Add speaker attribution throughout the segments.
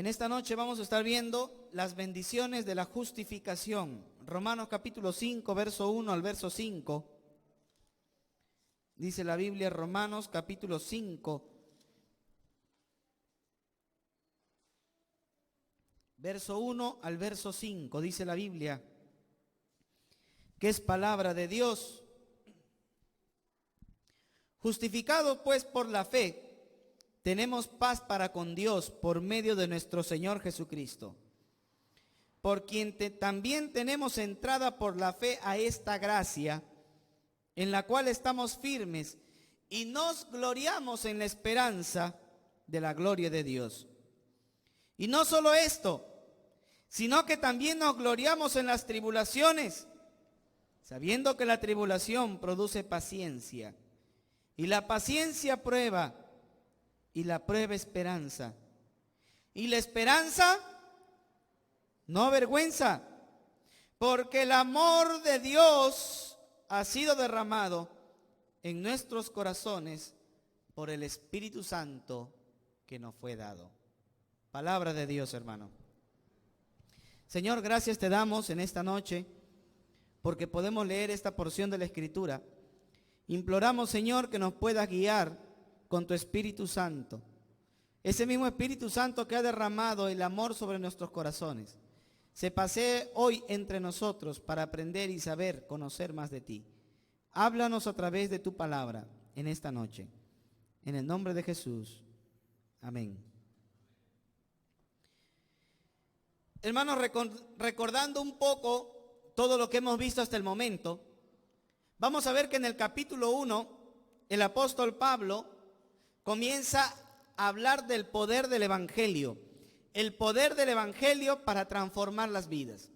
Speaker 1: En esta noche vamos a estar viendo las bendiciones de la justificación. Romanos capítulo 5, verso 1 al verso 5. Dice la Biblia, Romanos capítulo 5, verso 1 al verso 5. Dice la Biblia, que es palabra de Dios. Justificados pues por la fe, tenemos paz para con Dios por medio de nuestro Señor Jesucristo, por quien también tenemos entrada por la fe a esta gracia, en la cual estamos firmes y nos gloriamos en la esperanza de la gloria de Dios. Y no solo esto, sino que también nos gloriamos en las tribulaciones, sabiendo que la tribulación produce paciencia, y la paciencia prueba, y la prueba esperanza. Y la esperanza no avergüenza, porque el amor de Dios ha sido derramado en nuestros corazones por el Espíritu Santo que nos fue dado. Palabra de Dios, hermano. Señor, gracias te damos en esta noche porque podemos leer esta porción de la Escritura. Imploramos, Señor, que nos puedas guiar con tu Espíritu Santo, ese mismo Espíritu Santo que ha derramado el amor sobre nuestros corazones, se pasee hoy entre nosotros para aprender y saber, conocer más de ti. Háblanos a través de tu palabra en esta noche, en el nombre de Jesús, amén. Hermanos, recordando un poco todo lo que hemos visto hasta el momento, vamos a ver que en el capítulo 1, el apóstol Pablo comienza a hablar del poder del Evangelio, el poder del Evangelio para transformar las vidas.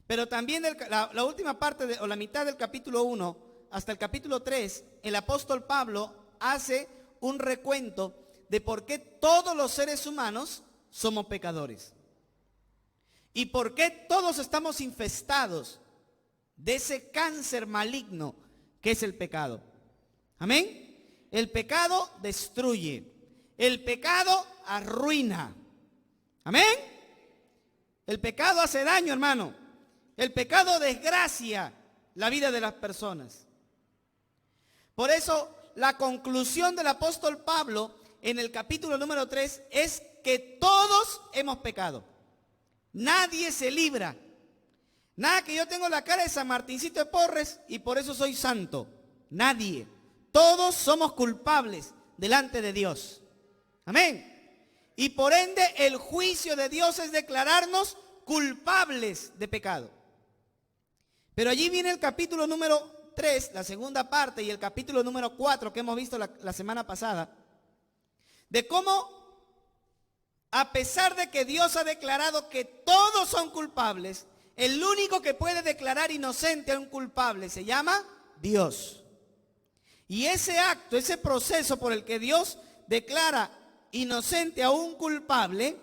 Speaker 1: Pero también la última parte o la mitad del capítulo 1 hasta el capítulo 3, el apóstol Pablo hace un recuento de por qué todos los seres humanos somos pecadores y por qué todos estamos infestados de ese cáncer maligno que es el pecado. Amén. El pecado destruye, el pecado arruina. Amén. El pecado hace daño, hermano. El pecado desgracia la vida de las personas. Por eso la conclusión del apóstol Pablo en el capítulo número 3 es que todos hemos pecado. Nadie se libra. Nada que yo tengo la cara de San Martincito de Porres y por eso soy santo. Nadie. Todos somos culpables delante de Dios. Amén. Y por ende el juicio de Dios es declararnos culpables de pecado. Pero allí viene el capítulo número 3, la segunda parte, y el capítulo número 4 que hemos visto la semana pasada, de cómo, a pesar de que Dios ha declarado que todos son culpables, el único que puede declarar inocente a un culpable se llama Dios. Y ese acto, ese proceso por el que Dios declara inocente a un culpable,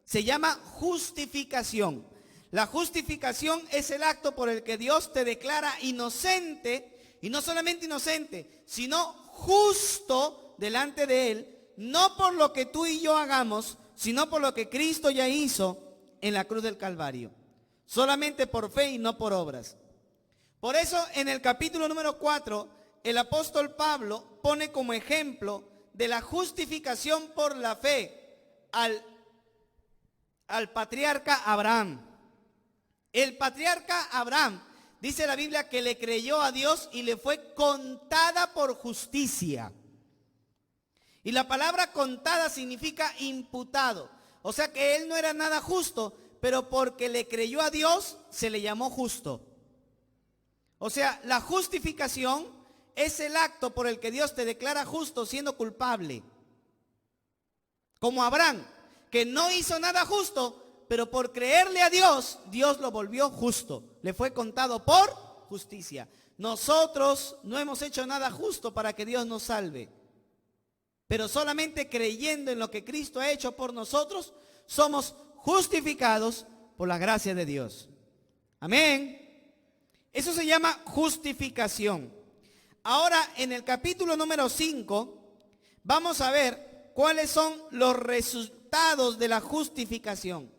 Speaker 1: se llama justificación. La justificación es el acto por el que Dios te declara inocente, y no solamente inocente, sino justo delante de Él, no por lo que tú y yo hagamos, sino por lo que Cristo ya hizo en la cruz del Calvario. Solamente por fe y no por obras. Por eso en el capítulo número 4, el apóstol Pablo pone como ejemplo de la justificación por la fe al patriarca Abraham. El patriarca Abraham, dice la Biblia, que le creyó a Dios y le fue contada por justicia. Y la palabra contada significa imputado. O sea que él no era nada justo, pero porque le creyó a Dios se le llamó justo. O sea, la justificación es el acto por el que Dios te declara justo siendo culpable. Como Abraham, que no hizo nada justo, pero por creerle a Dios, Dios lo volvió justo. Le fue contado por justicia. Nosotros no hemos hecho nada justo para que Dios nos salve. Pero solamente creyendo en lo que Cristo ha hecho por nosotros, somos justificados por la gracia de Dios. Amén. Eso se llama justificación. Ahora, en el capítulo número 5, vamos a ver cuáles son los resultados resultados de la justificación.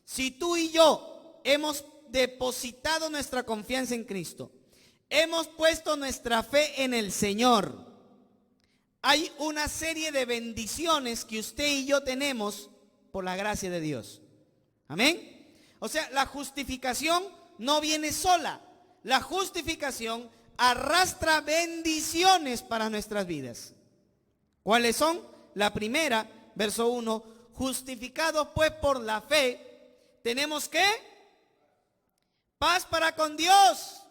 Speaker 1: Si tú y yo hemos depositado nuestra confianza en Cristo, hemos puesto nuestra fe en el Señor, hay una serie de bendiciones que usted y yo tenemos por la gracia de Dios. Amén. O sea, la justificación no viene sola. La justificación arrastra bendiciones para nuestras vidas. ¿Cuáles son? La primera, verso 1, justificados pues por la fe, tenemos ¿qué? Paz para con Dios.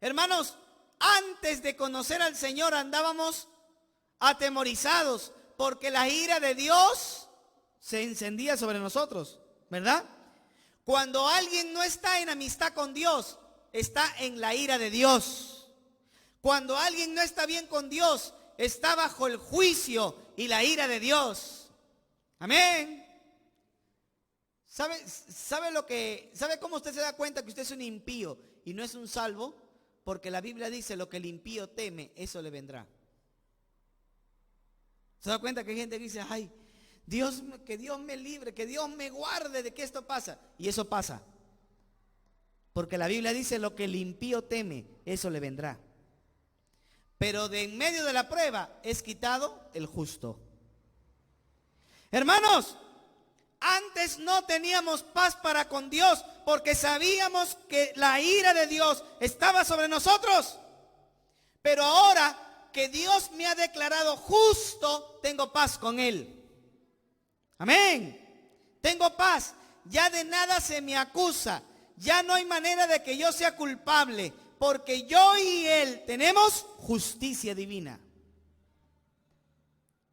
Speaker 1: Hermanos, antes de conocer al Señor andábamos atemorizados porque la ira de Dios se encendía sobre nosotros, ¿verdad? Cuando alguien no está en amistad con Dios, está en la ira de Dios. Cuando alguien no está bien con Dios, está bajo el juicio y la ira de Dios. Amén. ¿Sabe cómo usted se da cuenta que usted es un impío y no es un salvo? Porque la Biblia dice: lo que el impío teme, eso le vendrá. ¿Se da cuenta que hay gente que dice: ay, Dios, que Dios me libre, que Dios me guarde de que esto pasa? Y eso pasa. Porque la Biblia dice: lo que el impío teme, eso le vendrá. Pero de en medio de la prueba es quitado el justo. Hermanos, antes no teníamos paz para con Dios porque sabíamos que la ira de Dios estaba sobre nosotros. Pero ahora que Dios me ha declarado justo, tengo paz con Él. Amén. Tengo paz. Ya de nada se me acusa. Ya no hay manera de que yo sea culpable, porque yo y Él tenemos justicia divina.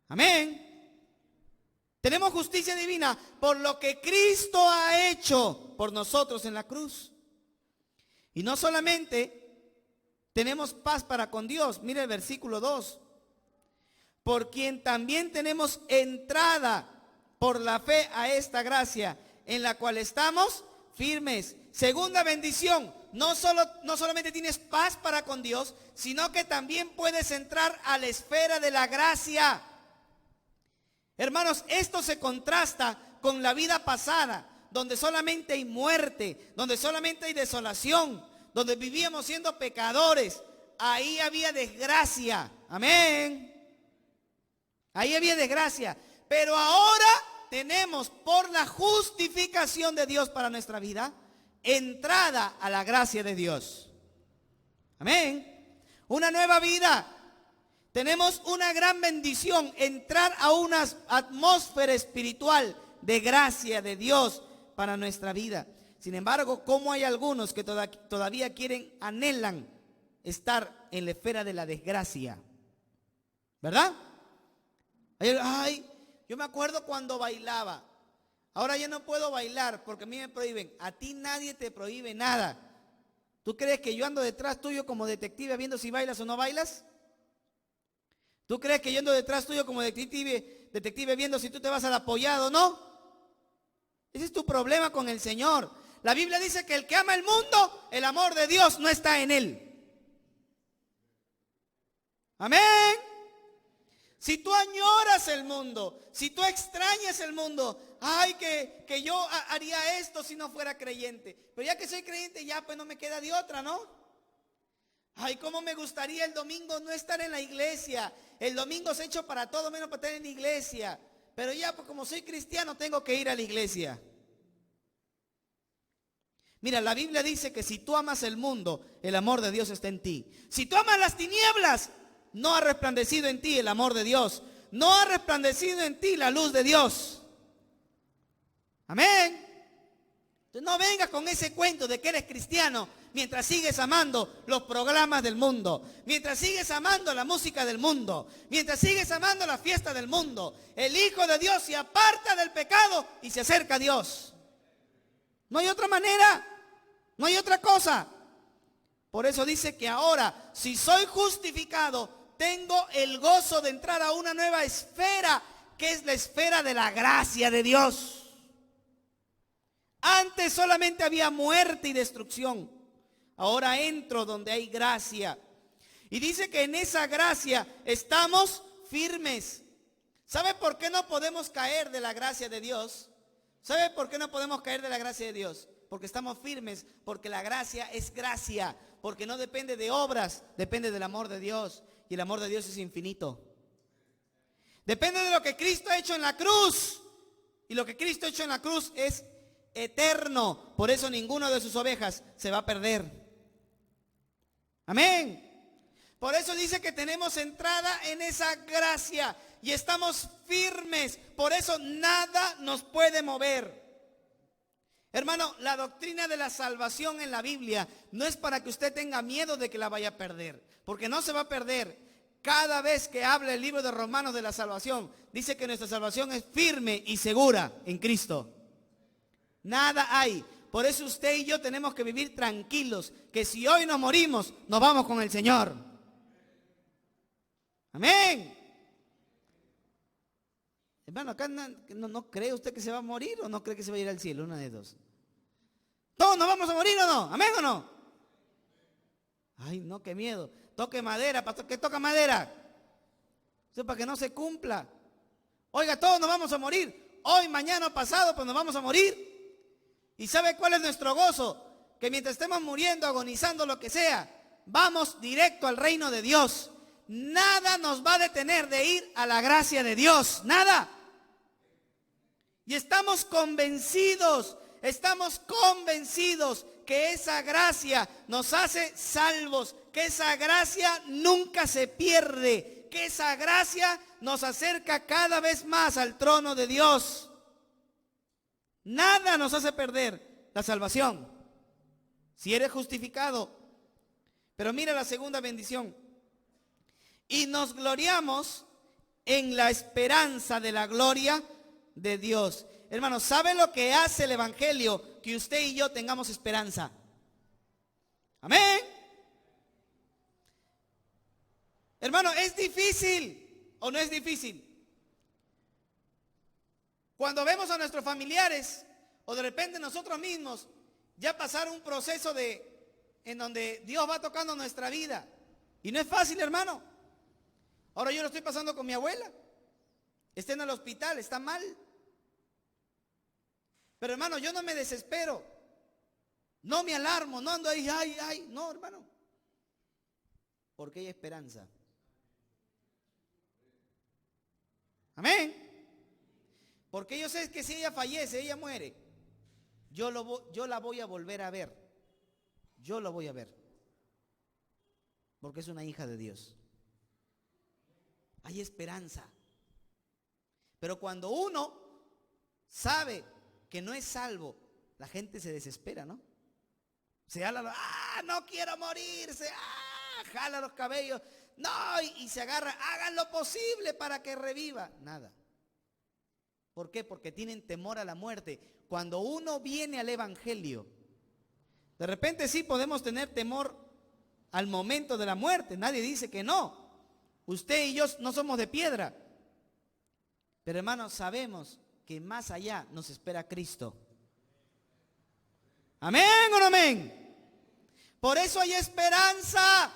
Speaker 1: Amén. Tenemos justicia divina por lo que Cristo ha hecho por nosotros en la cruz. Y no solamente tenemos paz para con Dios. Mire el versículo 2. Por quien también tenemos entrada por la fe a esta gracia, en la cual estamos firmes. Segunda bendición, no solamente tienes paz para con Dios, sino que también puedes entrar a la esfera de la gracia. Hermanos, esto se contrasta con la vida pasada, donde solamente hay muerte, donde solamente hay desolación, donde vivíamos siendo pecadores. Ahí había desgracia. Amén. Ahí había desgracia. Pero ahora tenemos, por la justificación de Dios para nuestra vida, entrada a la gracia de Dios. Amén. Una nueva vida. Tenemos una gran bendición, entrar a una atmósfera espiritual de gracia de Dios para nuestra vida. Sin embargo, ¿cómo hay algunos que todavía anhelan estar en la esfera de la desgracia? ¿Verdad? Ay, yo me acuerdo cuando bailaba. Ahora ya no puedo bailar porque a mí me prohíben. A ti nadie te prohíbe nada. ¿Tú crees que yo ando detrás tuyo como detective viendo si bailas o no bailas? ¿Tú crees que yo ando detrás tuyo como detective viendo si tú te vas al apoyado o no? Ese es tu problema con el Señor. La Biblia dice que el que ama el mundo, el amor de Dios no está en él. Amén. Si tú añoras el mundo, si tú extrañas el mundo, ay, que yo haría esto si no fuera creyente. Pero ya que soy creyente, ya pues no me queda de otra, ¿no? Ay, cómo me gustaría el domingo no estar en la iglesia. El domingo se ha hecho para todo menos para estar en la iglesia. Pero ya pues como soy cristiano tengo que ir a la iglesia. Mira, la Biblia dice que si tú amas el mundo, el amor de Dios está en ti. Si tú amas las tinieblas, no ha resplandecido en ti el amor de Dios. No ha resplandecido en ti la luz de Dios. Amén. Entonces no vengas con ese cuento de que eres cristiano mientras sigues amando los programas del mundo, mientras sigues amando la música del mundo, mientras sigues amando la fiesta del mundo. El Hijo de Dios se aparta del pecado y se acerca a Dios. No hay otra manera, no hay otra cosa. Por eso dice que ahora, si soy justificado, tengo el gozo de entrar a una nueva esfera, que es la esfera de la gracia de Dios. Antes solamente había muerte y destrucción. Ahora entro donde hay gracia. Y dice que en esa gracia estamos firmes. ¿Sabe por qué no podemos caer de la gracia de Dios? ¿Sabe por qué no podemos caer de la gracia de Dios? Porque estamos firmes, porque la gracia es gracia, porque no depende de obras, depende del amor de Dios, y el amor de Dios es infinito. Depende de lo que Cristo ha hecho en la cruz, y lo que Cristo ha hecho en la cruz es eterno. Por eso ninguno de sus ovejas se va a perder. Amén. Por eso dice que tenemos entrada en esa gracia y estamos firmes. Por eso nada nos puede mover. Hermano, la doctrina de la salvación en la Biblia no es para que usted tenga miedo de que la vaya a perder, porque no se va a perder. Cada vez que habla el libro de Romanos de la salvación, dice que nuestra salvación es firme y segura en Cristo. Nada hay. Por eso usted y yo tenemos que vivir tranquilos, que si hoy nos morimos, nos vamos con el Señor. Amén. Hermano, acá no cree usted que se va a morir o no cree que se va a ir al cielo, una de dos. ¿Todos nos vamos a morir o no? ¿Amén o no? Ay, no, qué miedo. Toque madera, pastor, ¿qué toca madera? Eso es para que no se cumpla. Oiga, todos nos vamos a morir. Hoy, mañana o pasado, pues nos vamos a morir. ¿Y sabe cuál es nuestro gozo? Que mientras estemos muriendo, agonizando, lo que sea, vamos directo al reino de Dios. Nada nos va a detener de ir a la gracia de Dios. Nada. Y estamos convencidos que esa gracia nos hace salvos, que esa gracia nunca se pierde, que esa gracia nos acerca cada vez más al trono de Dios. Nada nos hace perder la salvación, si eres justificado. Pero mira la segunda bendición. Y nos gloriamos en la esperanza de la gloria de Dios. Hermanos, ¿sabe lo que hace el evangelio? Que usted y yo tengamos esperanza. Amén. Hermano, ¿es difícil o no es difícil? Cuando vemos a nuestros familiares o de repente nosotros mismos ya pasar un proceso en donde Dios va tocando nuestra vida. Y no es fácil, hermano. Ahora yo lo estoy pasando con mi abuela. Está en el hospital, está mal. Pero hermano, yo no me desespero. No me alarmo, no ando ahí, ay. No, hermano. Porque hay esperanza. Amén. Porque yo sé que si ella fallece, ella muere, yo la voy a volver a ver. Yo la voy a ver. Porque es una hija de Dios. Hay esperanza. Pero cuando uno sabe que no es salvo, la gente se desespera, ¿no? Se jala, no quiero morirse, jala los cabellos, no, y se agarra, hagan lo posible para que reviva. Nada. ¿Por qué? Porque tienen temor a la muerte. Cuando uno viene al evangelio, de repente sí podemos tener temor al momento de la muerte. Nadie dice que no. Usted y yo no somos de piedra. Pero hermanos, sabemos que más allá nos espera Cristo. ¿Amén o no amén? Por eso hay esperanza.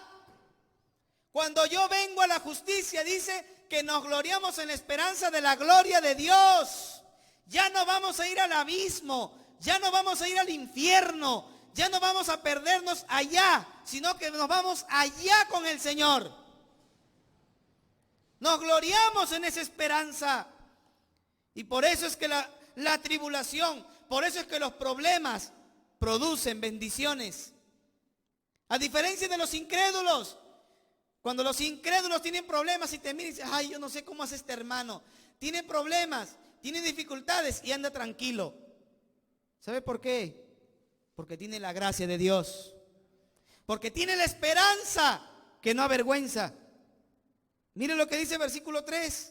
Speaker 1: Cuando yo vengo a la justicia, dice que nos gloriamos en la esperanza de la gloria de Dios. Ya no vamos a ir al abismo, ya no vamos a ir al infierno, ya no vamos a perdernos allá, sino que nos vamos allá con el Señor. Nos gloriamos en esa esperanza. Y por eso es que la tribulación, por eso es que los problemas producen bendiciones. A diferencia de los incrédulos, cuando los incrédulos tienen problemas y te miran y dicen, ay, yo no sé cómo hace este hermano. Tiene problemas, tiene dificultades y anda tranquilo. ¿Sabe por qué? Porque tiene la gracia de Dios. Porque tiene la esperanza que no avergüenza. Mire lo que dice el versículo 3.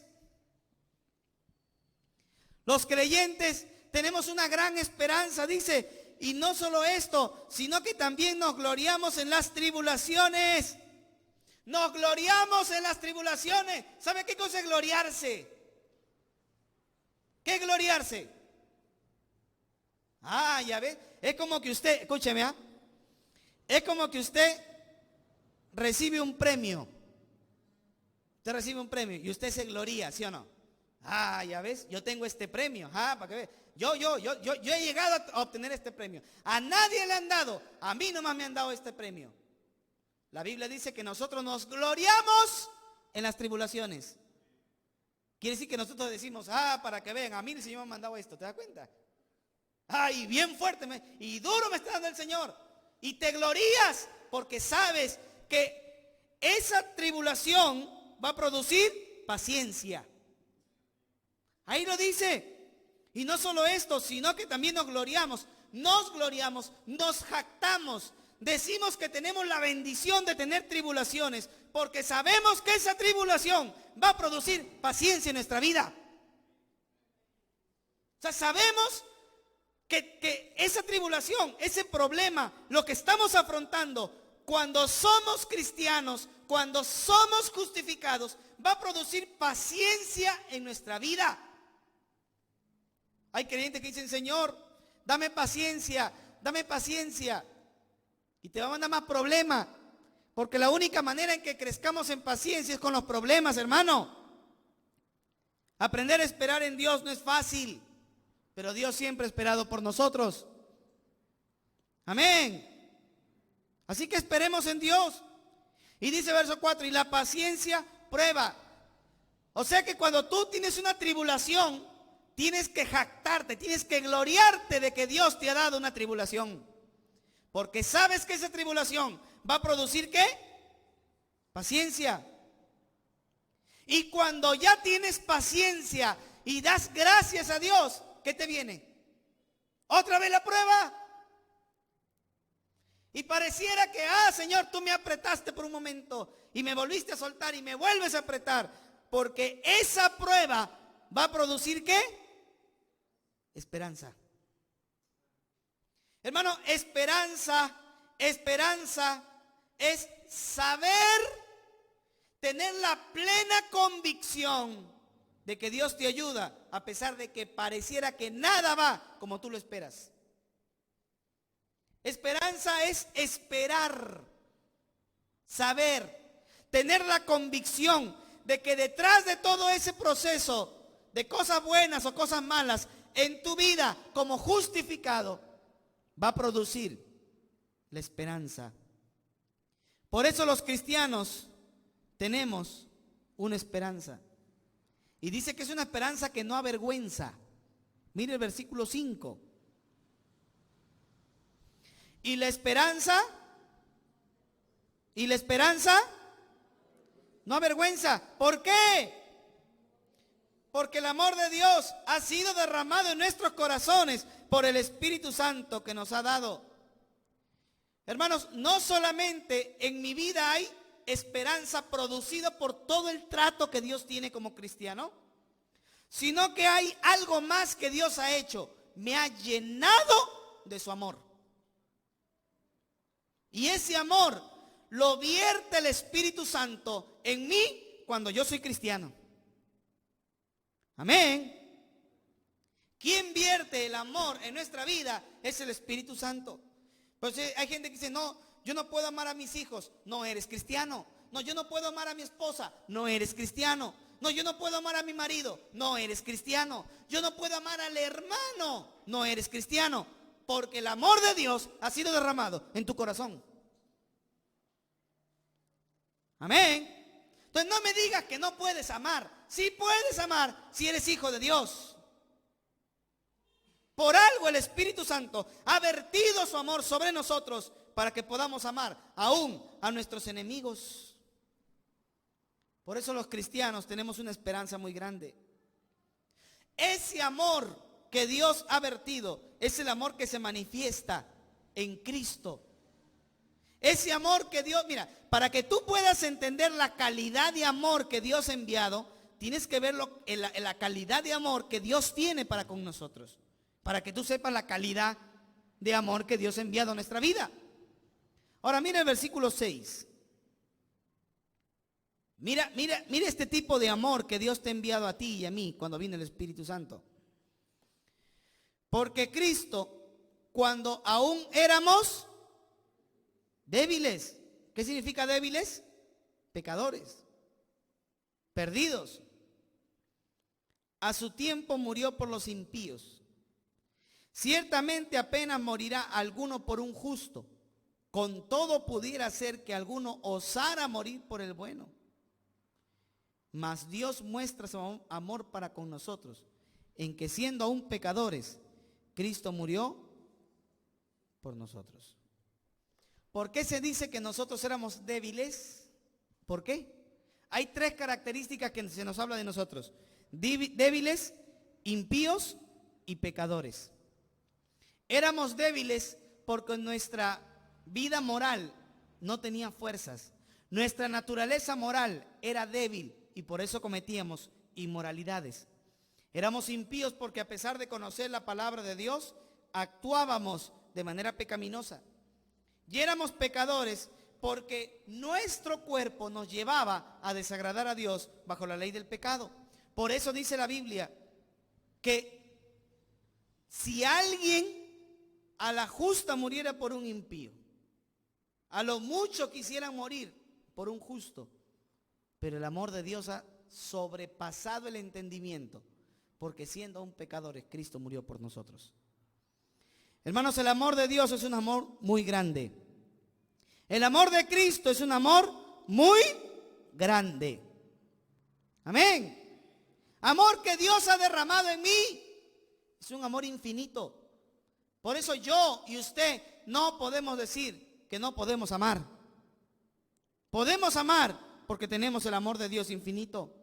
Speaker 1: Los creyentes tenemos una gran esperanza, dice, y no solo esto, sino que también nos gloriamos en las tribulaciones. Nos gloriamos en las tribulaciones. ¿Sabe qué cosa es gloriarse? ¿Qué es gloriarse? Ya ve, es como que usted, escúcheme, es como que usted recibe un premio. Usted recibe un premio y usted se gloria, ¿sí o no? Ah, ya ves, yo tengo este premio. Ah, para que veas. Yo he llegado a obtener este premio. A nadie le han dado, a mí nomás me han dado este premio. La Biblia dice que nosotros nos gloriamos en las tribulaciones. Quiere decir que nosotros decimos, para que vean, a mí el Señor me ha mandado esto, ¿te das cuenta? Y bien fuerte y duro me está dando el Señor. Y te glorías porque sabes que esa tribulación va a producir paciencia. Ahí lo dice. Y no solo esto, sino que también nos gloriamos, nos jactamos. Decimos que tenemos la bendición de tener tribulaciones, porque sabemos que esa tribulación va a producir paciencia en nuestra vida. O sea, sabemos que esa tribulación, ese problema, lo que estamos afrontando, cuando somos cristianos, cuando somos justificados, va a producir paciencia en nuestra vida. Hay creyentes que dicen, Señor, dame paciencia. Y te va a mandar más problemas. Porque la única manera en que crezcamos en paciencia es con los problemas, hermano. Aprender a esperar en Dios no es fácil. Pero Dios siempre ha esperado por nosotros. Amén. Así que esperemos en Dios. Y dice verso 4, y la paciencia prueba. O sea que cuando tú tienes una tribulación, tienes que jactarte, tienes que gloriarte de que Dios te ha dado una tribulación. Porque sabes que esa tribulación va a producir ¿qué? Paciencia. Y cuando ya tienes paciencia y das gracias a Dios, ¿qué te viene? Otra vez la prueba. Y pareciera que, Señor, tú me apretaste por un momento y me volviste a soltar y me vuelves a apretar. Porque esa prueba va a producir ¿qué? Esperanza. Hermano, esperanza es saber, tener la plena convicción de que Dios te ayuda, a pesar de que pareciera que nada va como tú lo esperas. Esperanza es esperar, saber, tener la convicción de que detrás de todo ese proceso, de cosas buenas o cosas malas, en tu vida como justificado, va a producir la esperanza. Por eso los cristianos tenemos una esperanza. Y dice que es una esperanza que no avergüenza. Mire el versículo 5. Y la esperanza no avergüenza. ¿Por qué? Porque el amor de Dios ha sido derramado en nuestros corazones por el Espíritu Santo que nos ha dado. Hermanos, no solamente en mi vida hay esperanza producida por todo el trato que Dios tiene como cristiano, sino que hay algo más que Dios ha hecho. Me ha llenado de su amor. Y ese amor lo vierte el Espíritu Santo en mí cuando yo soy cristiano. Amén. ¿Quién vierte el amor en nuestra vida? Es el Espíritu Santo. Pues hay gente que dice, no, yo no puedo amar a mis hijos. No eres cristiano. No, yo no puedo amar a mi esposa. No eres cristiano. No, yo no puedo amar a mi marido. No eres cristiano. Yo no puedo amar al hermano. No eres cristiano. Porque el amor de Dios ha sido derramado en tu corazón. Amén. Entonces no me digas que no puedes amar. Sí puedes amar si eres hijo de Dios. Por algo el Espíritu Santo ha vertido su amor sobre nosotros para que podamos amar aún a nuestros enemigos. Por eso los cristianos tenemos una esperanza muy grande. Ese amor que Dios ha vertido es el amor que se manifiesta en Cristo. Ese amor que Dios, mira, para que tú puedas entender la calidad de amor que Dios ha enviado, tienes que verlo en la calidad de amor que Dios tiene para con nosotros. Para que tú sepas la calidad de amor que Dios ha enviado a nuestra vida. Ahora mira el versículo 6. Mira este tipo de amor que Dios te ha enviado a ti y a mí cuando viene el Espíritu Santo. Porque Cristo, cuando aún éramos débiles. ¿Qué significa débiles? Pecadores, perdidos. a su tiempo murió por los impíos. Ciertamente apenas morirá alguno por un justo. Con todo pudiera ser que alguno osara morir por el bueno. Mas Dios muestra su amor para con nosotros, en que siendo aún pecadores, Cristo murió por nosotros. ¿Por qué se dice que nosotros éramos débiles? ¿Por qué? Hay tres características que se nos habla de nosotros: débiles, impíos y pecadores. Éramos débiles porque nuestra vida moral no tenía fuerzas. Nuestra naturaleza moral era débil y por eso cometíamos inmoralidades. Éramos impíos porque a pesar de conocer la palabra de Dios, actuábamos de manera pecaminosa. Y éramos pecadores porque nuestro cuerpo nos llevaba a desagradar a Dios bajo la ley del pecado. Por eso dice la Biblia que si alguien a la justa muriera por un impío, a lo mucho quisieran morir por un justo, pero el amor de Dios ha sobrepasado el entendimiento, porque siendo aún pecadores, Cristo murió por nosotros. Hermanos, el amor de Dios es un amor muy grande. El amor de Cristo es un amor muy grande. Amén. Amor que Dios ha derramado en mí es un amor infinito. Por eso yo y usted no podemos decir que no podemos amar. Podemos amar porque tenemos el amor de Dios infinito.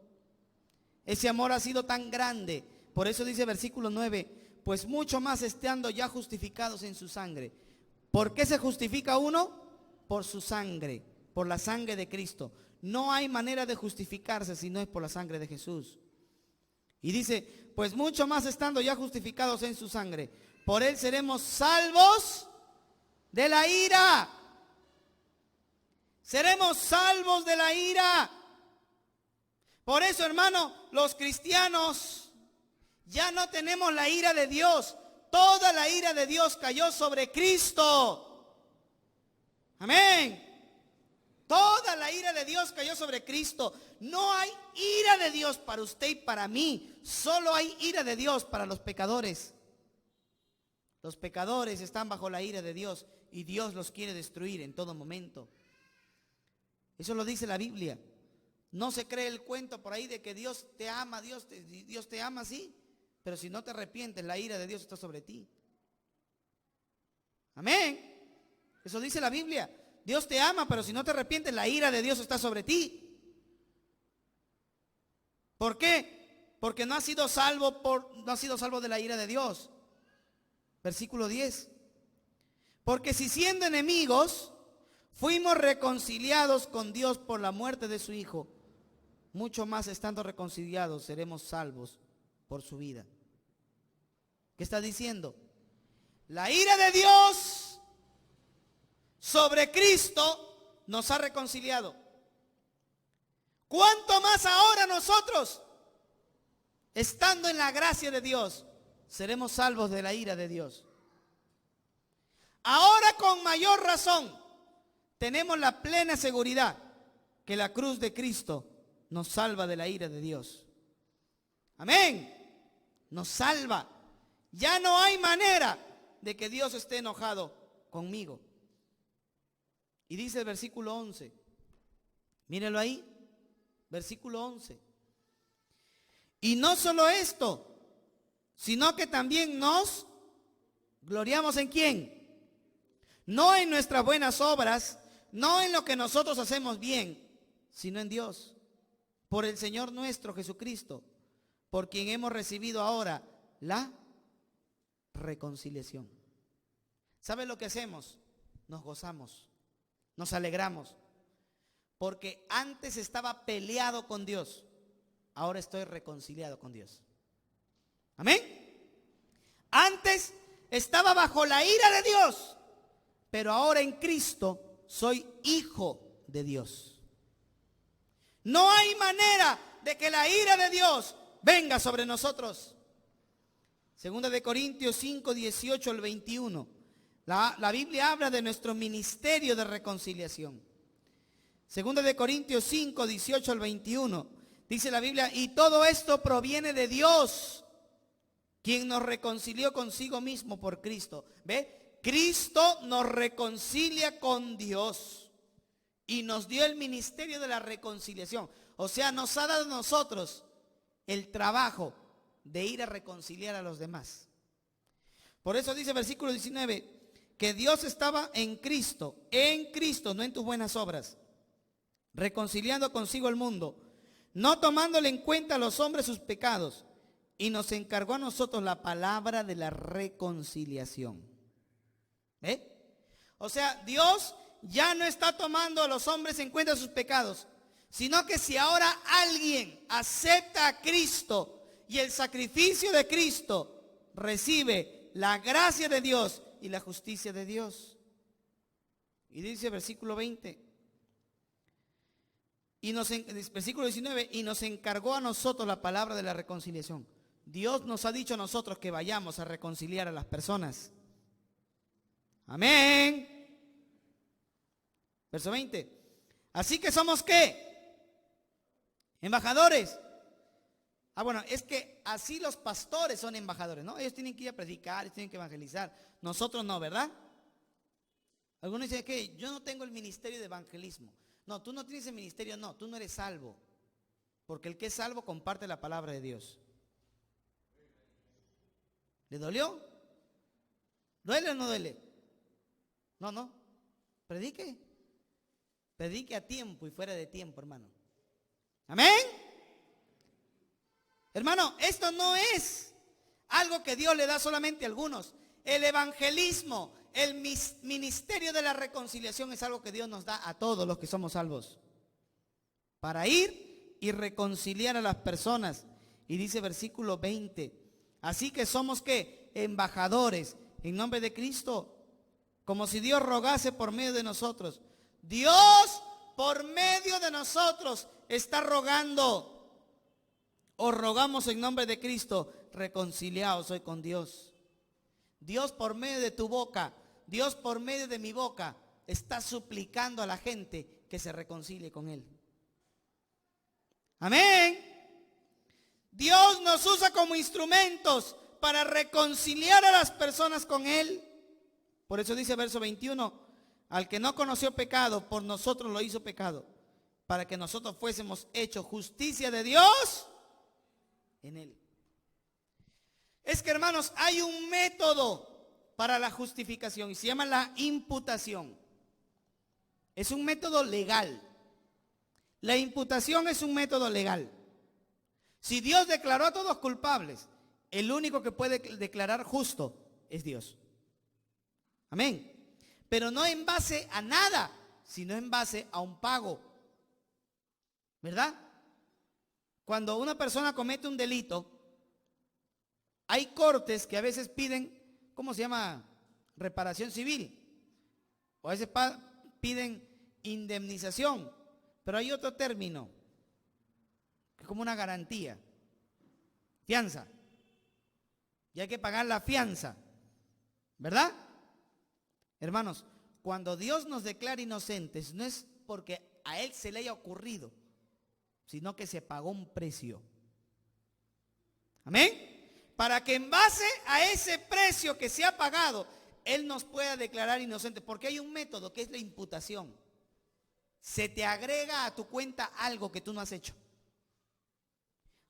Speaker 1: Ese amor ha sido tan grande. Por eso dice versículo 9, pues mucho más estando ya justificados en su sangre. ¿Por qué se justifica uno? Por su sangre, por la sangre de Cristo. No hay manera de justificarse si no es por la sangre de Jesús. Y dice, pues mucho más estando ya justificados en su sangre, por él seremos salvos de la ira. Seremos salvos de la ira. Por eso, hermano, los cristianos ya no tenemos la ira de Dios. Toda la ira de Dios cayó sobre Cristo. Amén. Toda la ira de Dios cayó sobre Cristo. No hay ira de Dios para usted y para mí. Solo hay ira de Dios para los pecadores. Los pecadores están bajo la ira de Dios y Dios los quiere destruir en todo momento. Eso lo dice la Biblia. No se cree el cuento por ahí de que Dios te ama, Dios te ama, sí, pero si no te arrepientes, la ira de Dios está sobre ti. Amén. Eso dice la Biblia. Dios te ama, pero si no te arrepientes, la ira de Dios está sobre ti. ¿Por qué? Porque no has sido salvo de la ira de Dios. Versículo 10. Porque si siendo enemigos fuimos reconciliados con Dios por la muerte de su Hijo, mucho más estando reconciliados seremos salvos por su vida. ¿Qué está diciendo? La ira de Dios sobre Cristo nos ha reconciliado. ¿Cuánto más ahora nosotros, estando en la gracia de Dios, seremos salvos de la ira de Dios? Ahora con mayor razón tenemos la plena seguridad que la cruz de Cristo nos salva de la ira de Dios. Amén. Nos salva. Ya no hay manera de que Dios esté enojado conmigo. Y dice el versículo 11. Mírenlo ahí. Versículo 11. Y no solo esto, sino que también nos gloriamos ¿en quién? No en nuestras buenas obras, no en lo que nosotros hacemos bien, sino en Dios, por el Señor nuestro Jesucristo, por quien hemos recibido ahora la reconciliación. ¿Sabe lo que hacemos? Nos gozamos, nos alegramos, porque antes estaba peleado con Dios, ahora estoy reconciliado con Dios. Amén. Antes estaba bajo la ira de Dios, pero ahora en Cristo soy hijo de Dios. No hay manera de que la ira de Dios venga sobre nosotros. Segunda de Corintios 5, 18 al 21. La Biblia habla de nuestro ministerio de reconciliación. Segunda de Corintios 5, 18 al 21. Dice la Biblia, y todo esto proviene de Dios, quien nos reconcilió consigo mismo por Cristo. ¿Ve? Cristo nos reconcilia con Dios y nos dio el ministerio de la reconciliación. O sea, nos ha dado a nosotros el trabajo de ir a reconciliar a los demás. Por eso dice versículo 19, que Dios estaba en Cristo, no en tus buenas obras, reconciliando consigo el mundo, no tomándole en cuenta a los hombres sus pecados, y nos encargó a nosotros la palabra de la reconciliación. ¿Ve? O sea, Dios ya no está tomando a los hombres en cuenta sus pecados, sino que si ahora alguien acepta a Cristo y el sacrificio de Cristo, recibe la gracia de Dios y la justicia de Dios. Y dice versículo 20, versículo 19, y nos encargó a nosotros la palabra de la reconciliación. Dios nos ha dicho a nosotros que vayamos a reconciliar a las personas. Amén. Verso 20. Así que somos ¿qué? Embajadores. Bueno, es que así los pastores son embajadores, ¿no? Ellos tienen que ir a predicar, ellos tienen que evangelizar. Nosotros no, ¿verdad? Algunos dicen que yo no tengo el ministerio de evangelismo. No, tú no tienes el ministerio, no, tú no eres salvo. Porque el que es salvo comparte la palabra de Dios. ¿Le dolió? ¿Duele o no duele? No. Predique. Predique a tiempo y fuera de tiempo, hermano. Amén. Hermano, esto no es algo que Dios le da solamente a algunos. El evangelismo, el ministerio de la reconciliación es algo que Dios nos da a todos los que somos salvos. Para ir y reconciliar a las personas. Y dice versículo 20. Así que somos ¿qué? Embajadores en nombre de Cristo. Como si Dios rogase por medio de nosotros. Dios por medio de nosotros está rogando. Os rogamos en nombre de Cristo, reconciliaos hoy con Dios. Dios por medio de tu boca, Dios por medio de mi boca, está suplicando a la gente que se reconcilie con Él. Amén. Dios nos usa como instrumentos para reconciliar a las personas con Él. Por eso dice verso 21, al que no conoció pecado, por nosotros lo hizo pecado, para que nosotros fuésemos hechos justicia de Dios en Él. Es que, hermanos, hay un método para la justificación y se llama la imputación. Es un método legal. La imputación es un método legal. Si Dios declaró a todos culpables, el único que puede declarar justo es Dios. Amén. Pero no en base a nada, sino en base a un pago. ¿Verdad? Cuando una persona comete un delito, hay cortes que a veces piden, ¿cómo se llama? Reparación civil. O a veces piden indemnización. Pero hay otro término, que es como una garantía. Fianza. Y hay que pagar la fianza. ¿Verdad? Hermanos, cuando Dios nos declara inocentes, no es porque a Él se le haya ocurrido, sino que se pagó un precio. Amén. Para que en base a ese precio que se ha pagado, Él nos pueda declarar inocentes. Porque hay un método que es la imputación. Se te agrega a tu cuenta algo que tú no has hecho.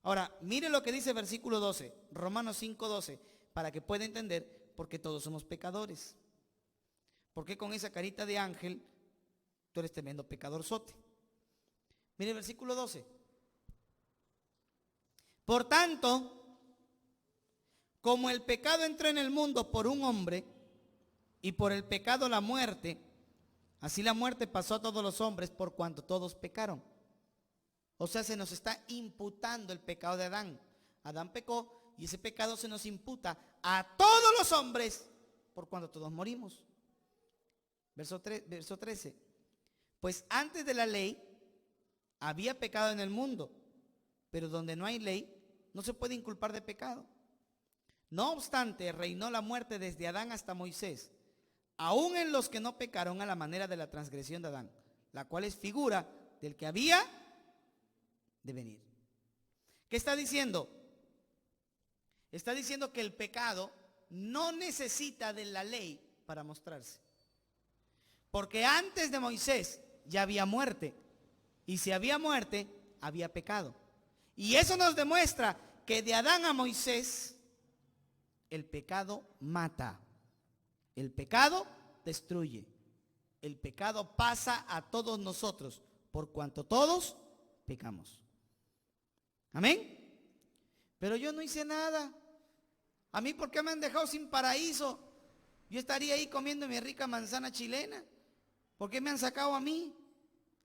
Speaker 1: Ahora, mire lo que dice versículo 12, Romanos 5:12, para que pueda entender por qué todos somos pecadores. Porque con esa carita de ángel, tú eres tremendo pecadorzote. Mire el versículo 12. Por tanto, como el pecado entró en el mundo por un hombre, y por el pecado la muerte, así la muerte pasó a todos los hombres por cuanto todos pecaron. O sea, se nos está imputando el pecado de Adán. Adán pecó y ese pecado se nos imputa a todos los hombres por cuanto todos morimos. Verso 13. Pues antes de la ley había pecado en el mundo, pero donde no hay ley no se puede inculpar de pecado. No obstante, reinó la muerte desde Adán hasta Moisés, aún en los que no pecaron a la manera de la transgresión de Adán, la cual es figura del que había de venir. ¿Qué está diciendo? Está diciendo que el pecado no necesita de la ley para mostrarse. Porque antes de Moisés ya había muerte. Y si había muerte, había pecado. Y eso nos demuestra que de Adán a Moisés, el pecado mata. El pecado destruye. El pecado pasa a todos nosotros, por cuanto todos pecamos. Amén. Pero yo no hice nada. A mí, ¿por qué me han dejado sin paraíso? Yo estaría ahí comiendo mi rica manzana chilena. ¿Por qué me han sacado a mí?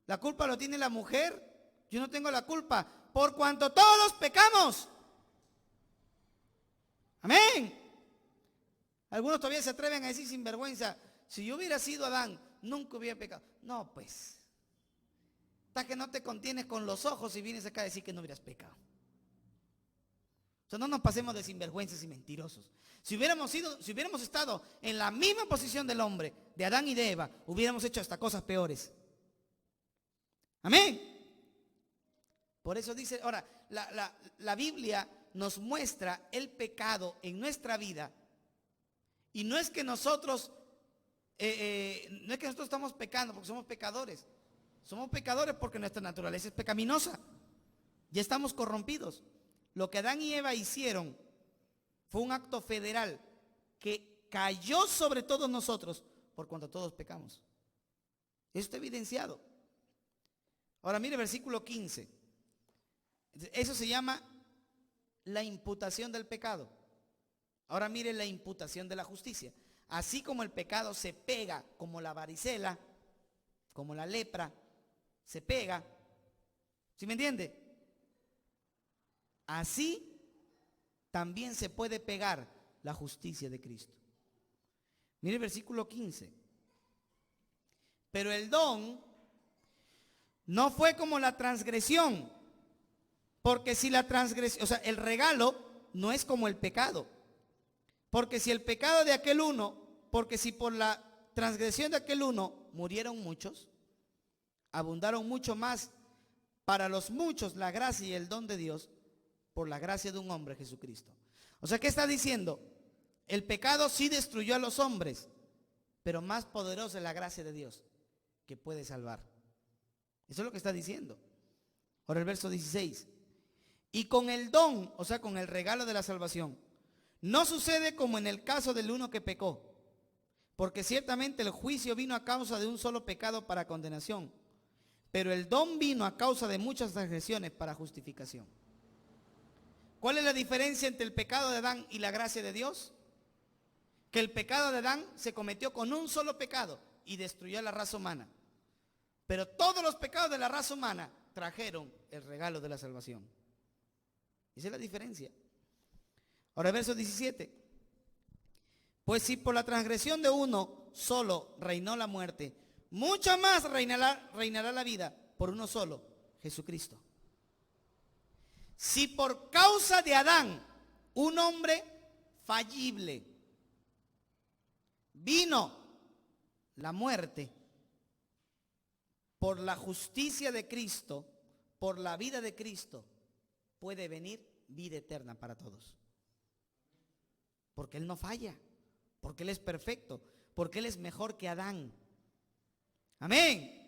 Speaker 1: La culpa lo tiene la mujer. Yo no tengo la culpa. Por cuanto todos pecamos. Amén. Algunos todavía se atreven a decir sin vergüenza, si yo hubiera sido Adán, nunca hubiera pecado. No, pues. Hasta que no te contienes con los ojos y vienes acá a decir que no hubieras pecado. O sea, no nos pasemos de sinvergüenzas y mentirosos. Si hubiéramos estado en la misma posición del hombre, de Adán y de Eva, hubiéramos hecho hasta cosas peores. Amén. Por eso dice, ahora, la Biblia nos muestra el pecado en nuestra vida. Y no es que nosotros estamos pecando porque somos pecadores. Somos pecadores porque nuestra naturaleza es pecaminosa. Ya estamos corrompidos. Lo que Adán y Eva hicieron fue un acto federal que cayó sobre todos nosotros por cuanto todos pecamos. Eso está evidenciado. Ahora mire versículo 15. Eso se llama la imputación del pecado. Ahora mire la imputación de la justicia. Así como el pecado se pega, como la varicela, como la lepra, se pega. ¿Sí me entiende? Así también se puede pegar la justicia de Cristo. Mire el versículo 15. Pero el don no fue como la transgresión, porque si la transgresión, o sea, el regalo no es como el pecado. Porque si el pecado de aquel uno, porque si por la transgresión de aquel uno murieron muchos, abundaron mucho más para los muchos la gracia y el don de Dios por la gracia de un hombre, Jesucristo. O sea, ¿qué está diciendo? El pecado sí destruyó a los hombres, pero más poderosa es la gracia de Dios que puede salvar. Eso es lo que está diciendo. Ahora el verso 16. Y con el don, o sea, con el regalo de la salvación, no sucede como en el caso del uno que pecó, porque ciertamente el juicio vino a causa de un solo pecado para condenación, pero el don vino a causa de muchas transgresiones para justificación. ¿Cuál es la diferencia entre el pecado de Adán y la gracia de Dios? Que el pecado de Adán se cometió con un solo pecado y destruyó a la raza humana. Pero todos los pecados de la raza humana trajeron el regalo de la salvación. Esa es la diferencia. Ahora verso 17. Pues si por la transgresión de uno solo reinó la muerte, mucho más reinará la vida por uno solo, Jesucristo. Si por causa de Adán, un hombre fallible, vino la muerte, por la justicia de Cristo, por la vida de Cristo, puede venir vida eterna para todos. Porque Él no falla, porque Él es perfecto, porque Él es mejor que Adán. Amén.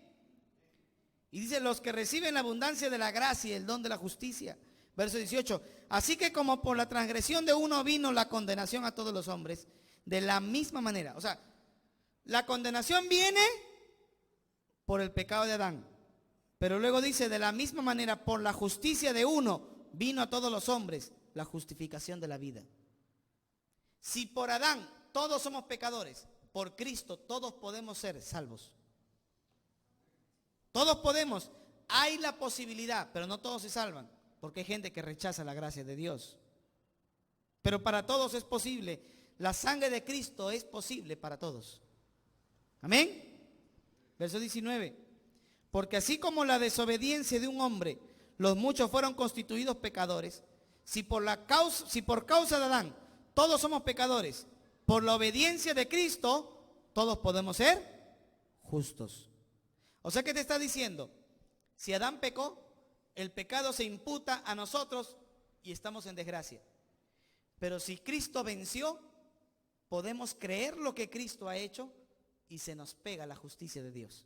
Speaker 1: Y dice, los que reciben la abundancia de la gracia y el don de la justicia. Verso 18. Así que como por la transgresión de uno vino la condenación a todos los hombres, de la misma manera. O sea, la condenación viene por el pecado de Adán. Pero luego dice, de la misma manera, por la justicia de uno vino a todos los hombres la justificación de la vida. Si por Adán todos somos pecadores, por Cristo todos podemos ser salvos. Todos podemos. Hay la posibilidad, pero no todos se salvan, porque hay gente que rechaza la gracia de Dios. Pero para todos es posible. La sangre de Cristo es posible para todos. Amén. Verso 19. Porque así como la desobediencia de un hombre, los muchos fueron constituidos pecadores. Si por causa de Adán todos somos pecadores, por la obediencia de Cristo todos podemos ser justos. O sea, ¿qué te está diciendo? Si Adán pecó, el pecado se imputa a nosotros y estamos en desgracia. Pero si Cristo venció, podemos creer lo que Cristo ha hecho y se nos pega la justicia de Dios.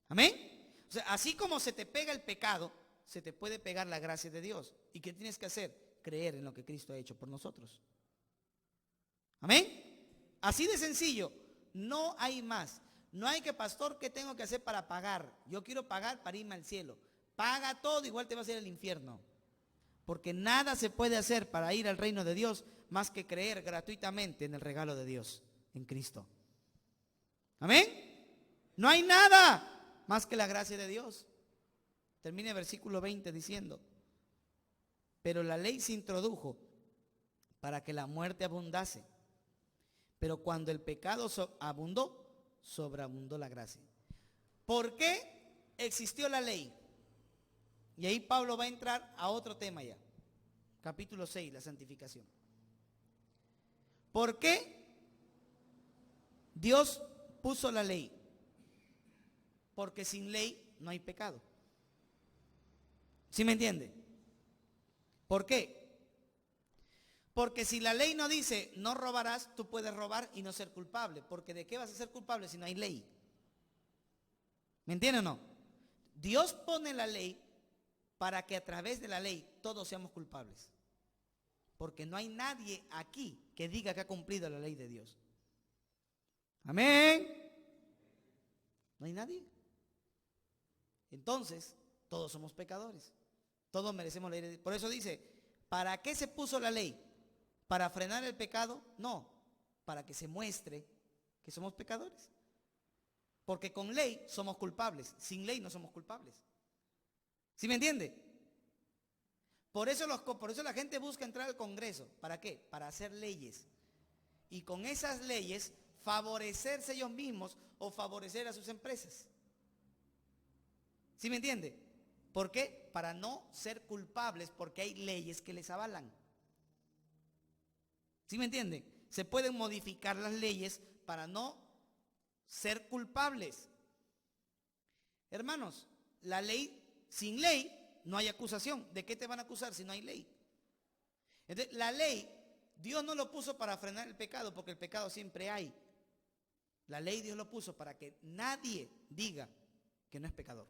Speaker 1: Amén. O sea, así como se te pega el pecado, se te puede pegar la gracia de Dios. ¿Y qué tienes que hacer? Creer en lo que Cristo ha hecho por nosotros. Amén. Así de sencillo. No hay más. No hay que, pastor, ¿qué tengo que hacer para pagar? Yo quiero pagar para irme al cielo. Paga todo, igual te vas a ir al infierno. Porque nada se puede hacer para ir al reino de Dios más que creer gratuitamente en el regalo de Dios, en Cristo. Amén. No hay nada más que la gracia de Dios. Termina el versículo 20 diciendo: pero la ley se introdujo para que la muerte abundase. Pero cuando el pecado abundó, sobreabundó la gracia. ¿Por qué existió la ley? Y ahí Pablo va a entrar a otro tema ya. Capítulo 6, la santificación. ¿Por qué Dios puso la ley? Porque sin ley no hay pecado. ¿Sí me entiende? ¿Por qué? Porque si la ley no dice no robarás, tú puedes robar y no ser culpable. Porque ¿de qué vas a ser culpable si no hay ley? ¿Me entiende o no? Dios pone la ley para que a través de la ley todos seamos culpables. Porque no hay nadie aquí que diga que ha cumplido la ley de Dios. Amén. No hay nadie. Entonces, todos somos pecadores. Todos merecemos la ley de Dios. Por eso dice, ¿para qué se puso la ley? ¿Para frenar el pecado? No, para que se muestre que somos pecadores. Porque con ley somos culpables, sin ley no somos culpables. ¿Sí me entiende? Por eso la gente busca entrar al Congreso. ¿Para qué? Para hacer leyes. Y con esas leyes favorecerse ellos mismos o favorecer a sus empresas. ¿Sí me entiende? ¿Por qué? Para no ser culpables, porque hay leyes que les avalan. ¿Sí me entiende? Se pueden modificar las leyes para no ser culpables. Hermanos, la ley, sin ley no hay acusación. ¿De qué te van a acusar si no hay ley? Entonces, la ley, Dios no lo puso para frenar el pecado, porque el pecado siempre hay. La ley Dios lo puso para que nadie diga que no es pecador.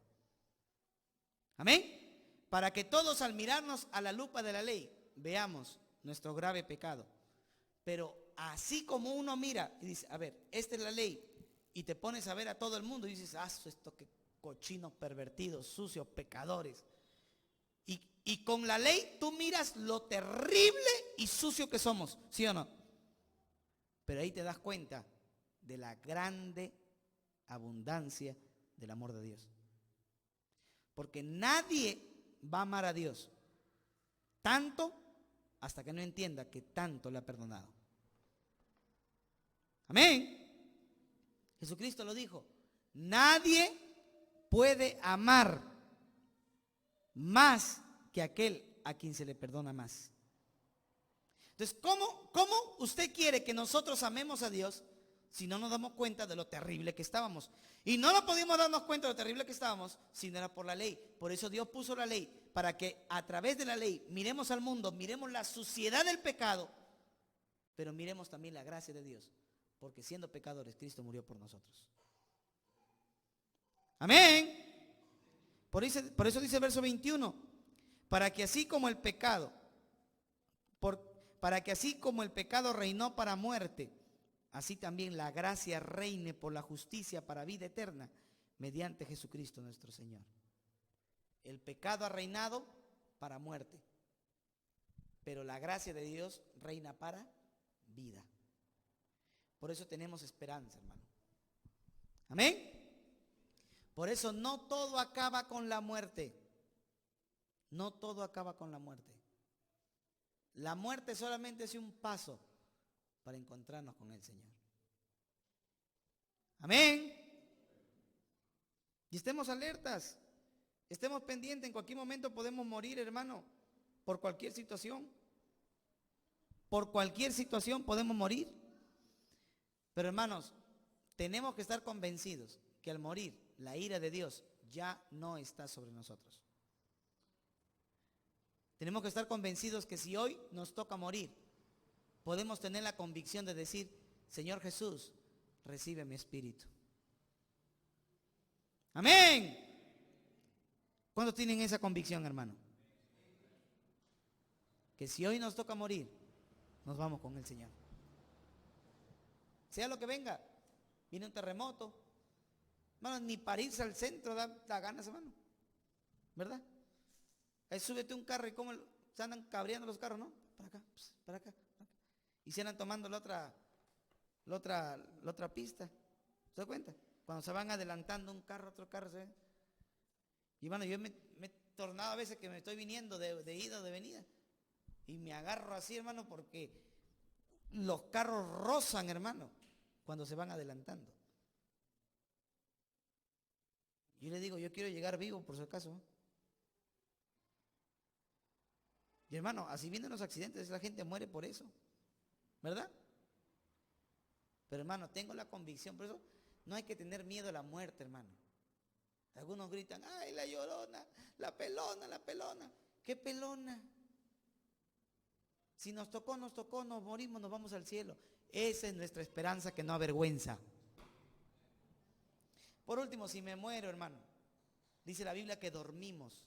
Speaker 1: Amén. Para que todos, al mirarnos a la lupa de la ley, veamos nuestro grave pecado. Pero así como uno mira y dice, a ver, esta es la ley, y te pones a ver a todo el mundo y dices, esto que cochinos, pervertidos, sucios, pecadores. Y con la ley tú miras lo terrible y sucio que somos, ¿sí o no? Pero ahí te das cuenta de la grande abundancia del amor de Dios. Porque nadie va a amar a Dios tanto hasta que no entienda que tanto le ha perdonado. Amén. Jesucristo lo dijo. Nadie puede amar más que aquel a quien se le perdona más. Entonces, ¿cómo usted quiere que nosotros amemos a Dios si no nos damos cuenta de lo terrible que estábamos? Y no lo podíamos darnos cuenta de lo terrible que estábamos si no era por la ley. Por eso Dios puso la ley, para que a través de la ley miremos al mundo, miremos la suciedad del pecado, pero miremos también la gracia de Dios. Porque siendo pecadores, Cristo murió por nosotros. Amén. Por eso dice el verso 21, para que así como el pecado reinó para muerte, así también la gracia reine por la justicia para vida eterna, mediante Jesucristo nuestro Señor. El pecado ha reinado para muerte, pero la gracia de Dios reina para vida. Por eso tenemos esperanza, hermano. Amén. Por eso no todo acaba con la muerte. No todo acaba con la muerte. La muerte solamente es un paso para encontrarnos con el Señor. Amén. Y estemos alertas. Estemos pendientes. En cualquier momento podemos morir, hermano. Por cualquier situación. Por cualquier situación podemos morir. Pero hermanos, tenemos que estar convencidos que al morir, la ira de Dios ya no está sobre nosotros. Tenemos que estar convencidos que si hoy nos toca morir, podemos tener la convicción de decir, Señor Jesús, recibe mi espíritu. Amén. ¿Cuántos tienen esa convicción, hermano? Que si hoy nos toca morir, nos vamos con el Señor. Sea lo que venga, viene un terremoto, hermano, ni para irse al centro da ganas, hermano, ¿verdad? Ahí súbete un carro y como se andan cabreando los carros, ¿no? Para acá, para acá, para acá. Y se andan tomando la otra pista. ¿Se da cuenta? Cuando se van adelantando un carro, otro carro, ¿se ve? Y bueno, yo me he tornado a veces que me estoy viniendo de ida o de venida. Y me agarro así, hermano, porque los carros rozan, hermano, cuando se van adelantando. Yo le digo, yo quiero llegar vivo, por si acaso, ¿eh? Y hermano, así vienen los accidentes, la gente muere por eso, ¿verdad? Pero hermano, tengo la convicción, por eso no hay que tener miedo a la muerte, hermano. Algunos gritan, ay, la llorona, la pelona, la pelona. ¿Qué pelona? Si nos tocó, nos morimos, nos vamos al cielo. Esa es nuestra esperanza que no avergüenza. Por último, si me muero, hermano, dice la Biblia que dormimos.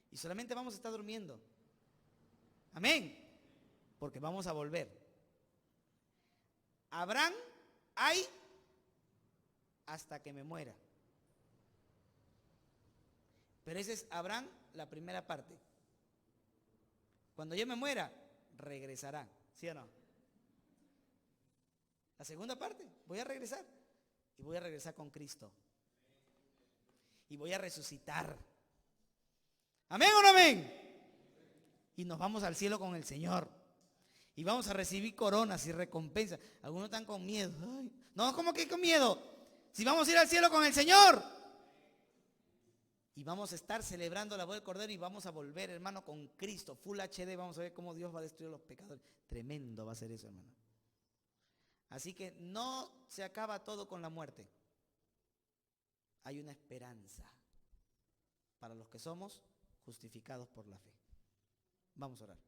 Speaker 1: Y solamente vamos a estar durmiendo. Amén. Porque vamos a volver. Abraham hay hasta que me muera. Pero ese es Abraham, la primera parte. Cuando yo me muera, regresará. ¿Sí o no? La segunda parte, voy a regresar. Y voy a regresar con Cristo. Y voy a resucitar. ¿Amén o no amén? Y nos vamos al cielo con el Señor. Y vamos a recibir coronas y recompensas. Algunos están con miedo. Ay, no, ¿cómo que con miedo? Si vamos a ir al cielo con el Señor. Y vamos a estar celebrando la boda del Cordero y vamos a volver, hermano, con Cristo. Full HD, vamos a ver cómo Dios va a destruir a los pecadores. Tremendo va a ser eso, hermano. Así que no se acaba todo con la muerte. Hay una esperanza para los que somos justificados por la fe. Vamos a orar.